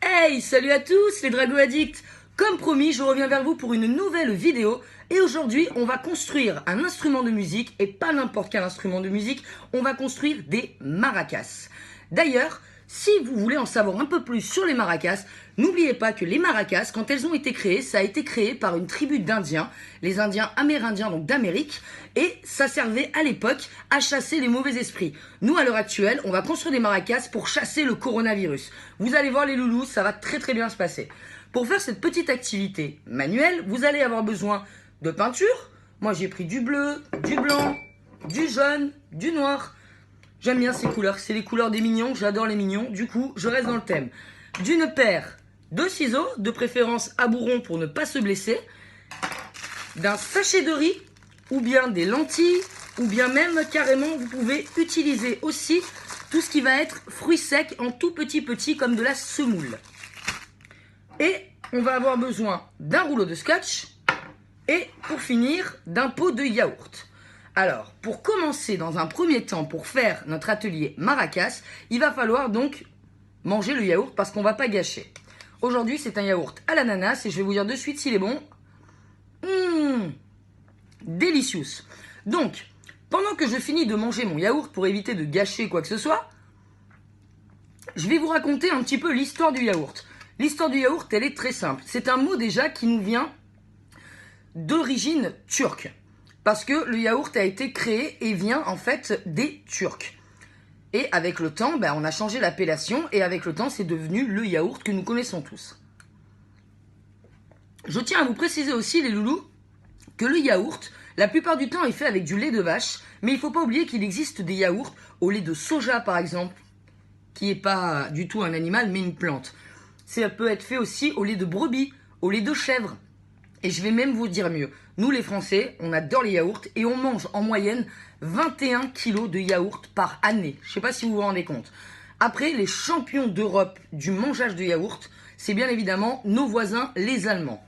Hey, salut à tous les Drago Addicts. Comme promis, je reviens vers vous pour une nouvelle vidéo. Et aujourd'hui, on va construire un instrument de musique, et pas n'importe quel instrument de musique, on va construire des maracas. D'ailleurs, si vous voulez en savoir un peu plus sur les maracas, n'oubliez pas que les maracas, quand elles ont été créées, ça a été créé par une tribu d'Indiens, les Indiens amérindiens, donc d'Amérique, et ça servait à l'époque à chasser les mauvais esprits. Nous, à l'heure actuelle, on va construire des maracas pour chasser le coronavirus. Vous allez voir les loulous, ça va très bien se passer. Pour faire cette petite activité manuelle, vous allez avoir besoin de peinture. Moi, j'ai pris du bleu, du blanc, du jaune, du noir. J'aime bien ces couleurs, c'est les couleurs des mignons, j'adore les mignons, du coup je reste dans le thème. D'une paire de ciseaux, de préférence à bourron pour ne pas se blesser, d'un sachet de riz, ou bien des lentilles, ou bien même carrément vous pouvez utiliser aussi tout ce qui va être fruits secs en tout petit comme de la semoule. Et on va avoir besoin d'un rouleau de scotch et pour finir d'un pot de yaourt. Alors, pour commencer dans un premier temps, pour faire notre atelier maracas, il va falloir donc manger le yaourt parce qu'on ne va pas gâcher. Aujourd'hui, c'est un yaourt à l'ananas et je vais vous dire de suite s'il est bon. Delicious. Donc, pendant que je finis de manger mon yaourt pour éviter de gâcher quoi que ce soit, je vais vous raconter un petit peu l'histoire du yaourt. L'histoire du yaourt, elle est très simple. C'est un mot déjà qui nous vient d'origine turque. Parce que le yaourt a été créé et vient en fait des Turcs. Et avec le temps, on a changé l'appellation et avec le temps, c'est devenu le yaourt que nous connaissons tous. Je tiens à vous préciser aussi, les loulous, que le yaourt, la plupart du temps, est fait avec du lait de vache. Mais il ne faut pas oublier qu'il existe des yaourts au lait de soja, par exemple, qui n'est pas du tout un animal, mais une plante. Ça peut être fait aussi au lait de brebis, au lait de chèvre. Et je vais même vous dire mieux. Nous, les Français, on adore les yaourts et on mange en moyenne 21 kilos de yaourts par année. Je ne sais pas si vous vous rendez compte. Après, les champions d'Europe du mangeage de yaourts, c'est bien évidemment nos voisins, les Allemands.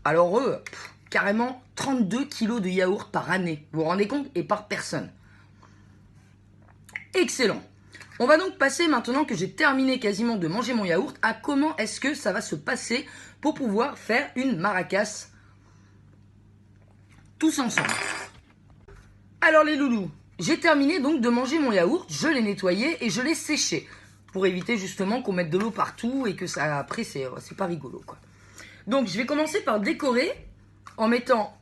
Alors eux, carrément 32 kilos de yaourts par année. Vous vous rendez compte? Et par personne. Excellent. On va donc passer, maintenant que j'ai terminé quasiment de manger mon yaourt, à comment est-ce que ça va se passer pour pouvoir faire une maracas tous ensemble. Alors les loulous, j'ai terminé donc de manger mon yaourt, je l'ai nettoyé et je l'ai séché pour éviter justement qu'on mette de l'eau partout et que ça après c'est pas rigolo quoi. Donc je vais commencer par décorer en mettant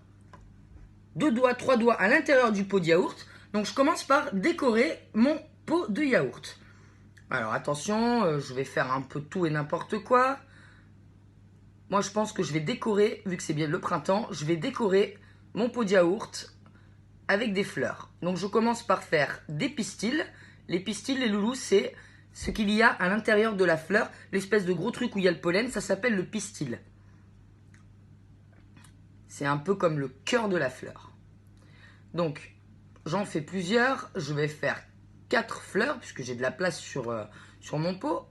2 doigts, 3 doigts à l'intérieur du pot de yaourt. Donc je commence par décorer mon pot de yaourt. Alors attention, je vais faire un peu tout et n'importe quoi. Moi je pense que je vais décorer, vu que c'est bien le printemps, je vais décorer mon pot de yaourt avec des fleurs. Donc je commence par faire des pistils. Les pistils, les loulous, c'est ce qu'il y a à l'intérieur de la fleur. L'espèce de gros truc où il y a le pollen, ça s'appelle le pistil. C'est un peu comme le cœur de la fleur. Donc j'en fais plusieurs. Je vais faire 4 fleurs, puisque j'ai de la place sur mon pot.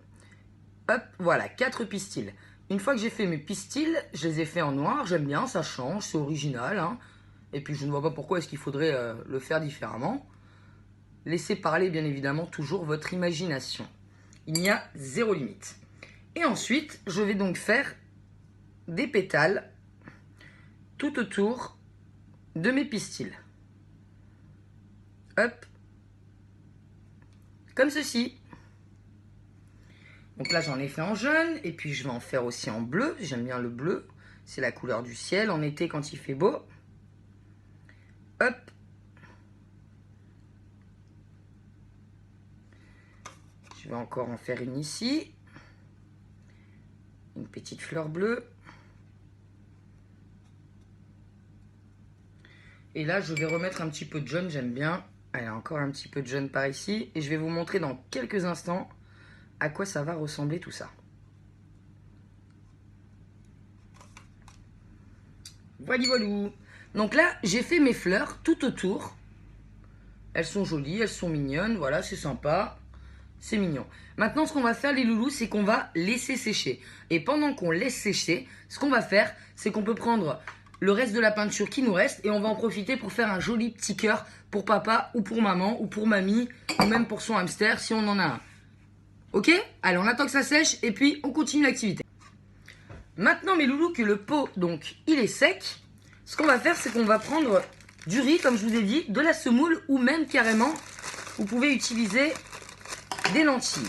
Hop, voilà, 4 pistils. Une fois que j'ai fait mes pistils, je les ai fait en noir. J'aime bien, ça change, c'est original, hein. Et puis je ne vois pas pourquoi est-ce qu'il faudrait le faire différemment. Laissez parler bien évidemment toujours votre imagination. Il n'y a zéro limite. Et ensuite, je vais donc faire des pétales tout autour de mes pistils. Hop. Comme ceci. Donc là, j'en ai fait en jaune. Et puis, je vais en faire aussi en bleu. J'aime bien le bleu. C'est la couleur du ciel en été quand il fait beau. Hop. Je vais encore en faire une ici. Une petite fleur bleue. Et là, je vais remettre un petit peu de jaune, j'aime bien. Allez, encore un petit peu de jaune par ici. Et je vais vous montrer dans quelques instants à quoi ça va ressembler tout ça. Voilà, voilà. Donc là, j'ai fait mes fleurs tout autour. Elles sont jolies, elles sont mignonnes. Voilà, c'est sympa. C'est mignon. Maintenant, ce qu'on va faire, les loulous, c'est qu'on va laisser sécher. Et pendant qu'on laisse sécher, ce qu'on va faire, c'est qu'on peut prendre le reste de la peinture qui nous reste et on va en profiter pour faire un joli petit cœur pour papa ou pour maman ou pour mamie ou même pour son hamster si on en a un. Ok? Allez, on attend que ça sèche et puis on continue l'activité. Maintenant mes loulous que le pot, donc, il est sec, ce qu'on va faire, c'est qu'on va prendre du riz, comme je vous ai dit, de la semoule ou même carrément, vous pouvez utiliser des lentilles.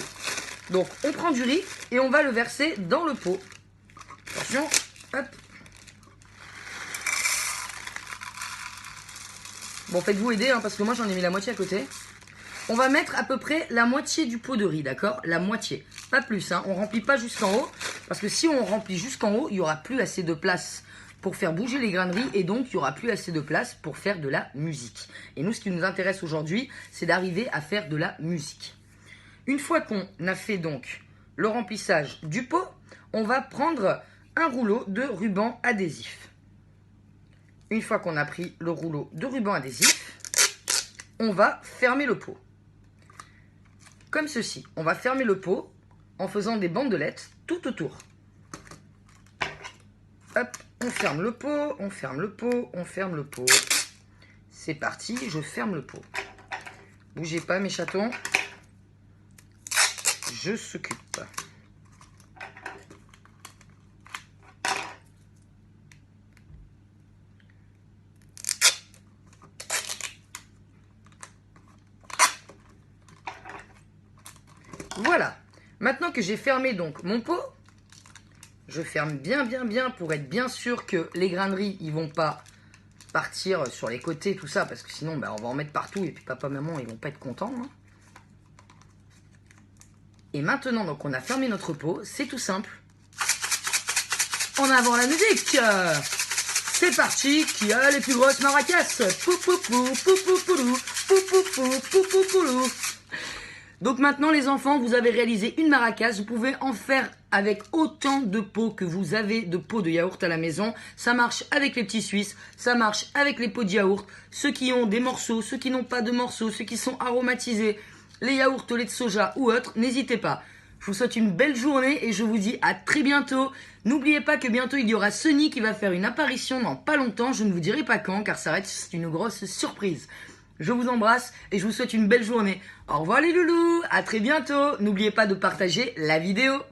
Donc, on prend du riz et on va le verser dans le pot. Attention, hop. Bon, faites-vous aider, hein, parce que moi, j'en ai mis la moitié à côté. On va mettre à peu près la moitié du pot de riz, d'accord? La moitié, pas plus, hein. On remplit pas jusqu'en haut, parce que si on remplit jusqu'en haut, il n'y aura plus assez de place pour faire bouger les grains de riz, et donc il n'y aura plus assez de place pour faire de la musique. Et nous, ce qui nous intéresse aujourd'hui, c'est d'arriver à faire de la musique. Une fois qu'on a fait donc le remplissage du pot, on va prendre un rouleau de ruban adhésif. Une fois qu'on a pris le rouleau de ruban adhésif, on va fermer le pot. Comme ceci, on va fermer le pot en faisant des bandelettes tout autour. Hop, on ferme le pot, on ferme le pot, on ferme le pot. C'est parti, je ferme le pot. Bougez pas mes chatons. Je s'occupe. Voilà. Maintenant que j'ai fermé donc mon pot, je ferme bien pour être bien sûr que les grains de riz, ils vont pas partir sur les côtés, tout ça, parce que sinon, on va en mettre partout et puis papa, maman, ils vont pas être contents. Hein. Et maintenant, donc, on a fermé notre pot, c'est tout simple. En avant la musique! C'est parti, qui a les plus grosses maracas? Donc maintenant les enfants, vous avez réalisé une maracas, vous pouvez en faire avec autant de pots que vous avez de pots de yaourt à la maison. Ça marche avec les petits Suisses, ça marche avec les pots de yaourt, ceux qui ont des morceaux, ceux qui n'ont pas de morceaux, ceux qui sont aromatisés, les yaourts au lait de soja ou autres, n'hésitez pas. Je vous souhaite une belle journée et je vous dis à très bientôt. N'oubliez pas que bientôt il y aura Sony qui va faire une apparition dans pas longtemps, je ne vous dirai pas quand car ça va être une grosse surprise. Je vous embrasse et je vous souhaite une belle journée. Au revoir les loulous, à très bientôt. N'oubliez pas de partager la vidéo.